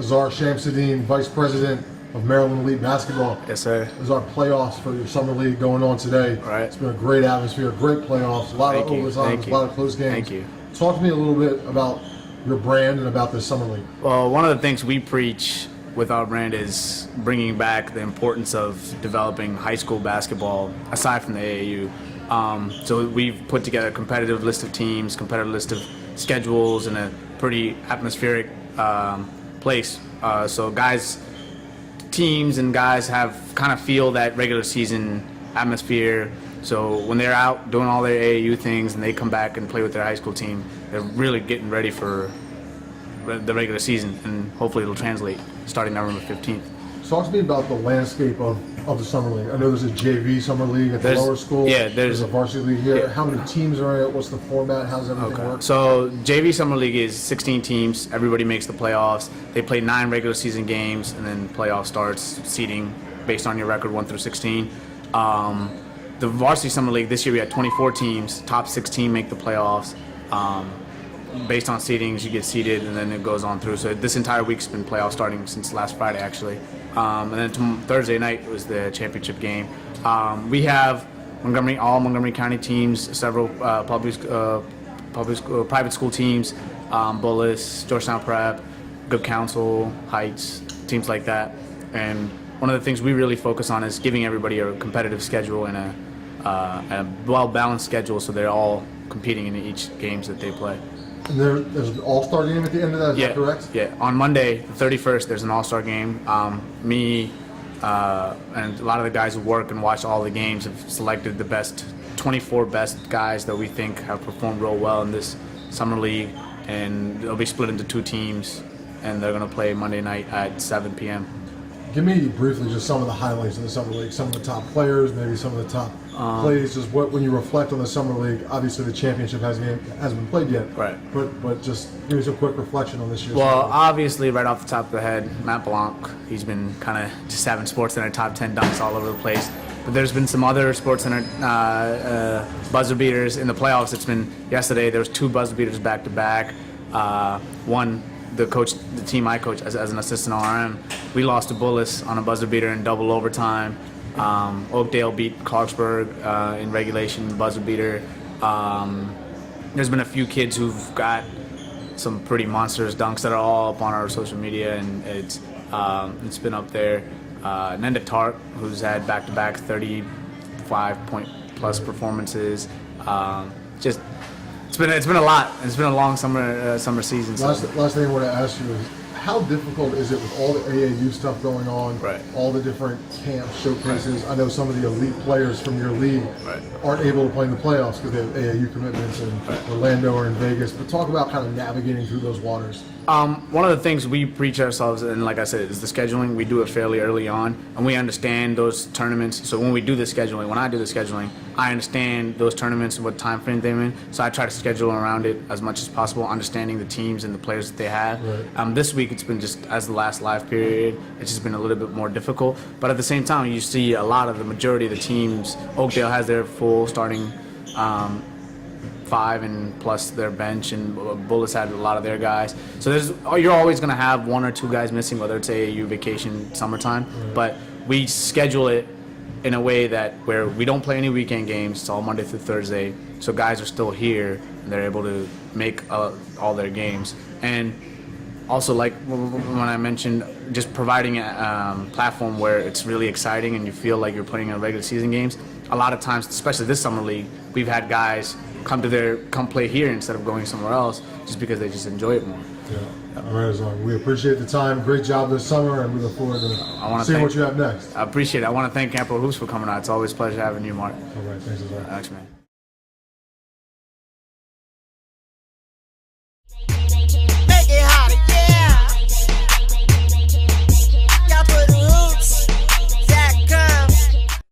Azhar Shamsudeen, Vice President of Maryland Elite Basketball. Yes, sir. This is our playoffs for your summer league going on today. Right. It's been a great atmosphere, great playoffs, a lot of overtimes, a lot of close games. Thank you. Talk to me a little bit about your brand and about this summer league. Well, one of the things we preach with our brand is bringing back the importance of developing high school basketball aside from the AAU. So we've put together a competitive list of teams, competitive list of schedules, and a pretty atmospheric place. So teams and guys have kind of feel that regular season atmosphere. So when they're out doing all their AAU things and they come back and play with their high school team, they're really getting ready for the regular season, and hopefully it'll translate starting November 15th. Talk to me about the landscape of the summer league. I know there's a JV summer league at the lower school. Yeah, there's a varsity league here. Yeah. How many teams are in it? What's the format? How does everything work? So JV Summer League is 16 teams. Everybody makes the playoffs. They play 9 regular season games, and then playoff starts, seeding based on your record 1 through 16. The Varsity Summer League, this year we had 24 teams. Top 16 make the playoffs. Based on seedings, you get seeded, and then it goes on through. So this entire week's been playoff starting since last Friday, actually. And then Thursday night was the championship game. We have all Montgomery County teams, several private school teams, Bullis, Georgetown Prep, Good Counsel, Heights, teams like that. And one of the things we really focus on is giving everybody a competitive schedule and a well-balanced schedule, so they're all competing in each games that they play. And there's an all-star game at the end of that, is that correct? Yeah. On Monday, the 31st, there's an all-star game. Me and a lot of the guys who work and watch all the games have selected the 24 best guys that we think have performed real well in this summer league, and they'll be split into 2 teams, and they're going to play Monday night at 7 p.m. Give me briefly just some of the highlights of the summer league, some of the top players, maybe some of the top plays. Just when you reflect on the summer league, obviously the championship hasn't been played yet. Right. But just give me some quick reflection on this year's. Well, obviously, right off the top of the head, Matt Blanc. He's been kind of just having SportsCenter top 10 dunks all over the place. But there's been some other SportsCenter buzzer beaters in the playoffs. It's been yesterday. There was 2 buzzer beaters back to back. One. The team I coach as an assistant RM, we lost to Bullis on a buzzer beater in double overtime. Oakdale beat Clarksburg in regulation buzzer beater. There's been a few kids who've got some pretty monstrous dunks that are all up on our social media, and it's been up there. Nenda Tart, who's had back-to-back 35-point-plus performances. It's been a lot. It's been a long summer season. Last thing I want to ask you is, how difficult is it with all the AAU stuff going on, all the different camps, showcases? I know some of the elite players from your league aren't able to play in the playoffs because they have AAU commitments in Orlando or in Vegas. But talk about kind of navigating through those waters. One of the things we preach ourselves, and like I said, is the scheduling. We do it fairly early on, and we understand those tournaments. So when we do the scheduling, when I do the scheduling, I understand those tournaments and what time frame they're in. So I try to schedule around it as much as possible, understanding the teams and the players that they have. This week it's been just, as the last live period, it's just been a little bit more difficult. But at the same time, you see a lot of the majority of the teams. Oakdale has their full starting 5 and plus their bench, and Bullis had a lot of their guys. So you're always going to have 1 or 2 guys missing, whether it's AAU, vacation, summertime. But we schedule it in a way where we don't play any weekend games. It's all Monday through Thursday. So guys are still here, and they're able to make all their games. And also, like when I mentioned, just providing a platform where it's really exciting and you feel like you're playing in regular season games. A lot of times, especially this summer league, we've had guys come play here instead of going somewhere else, just because they just enjoy it more. Yeah. All right, Azhar. We appreciate the time. Great job this summer, and we look forward to seeing what you have next. I appreciate it. I want to thank Campo Hoops for coming out. It's always a pleasure having you, Mark. All right, thanks, Azhar. Thanks, man.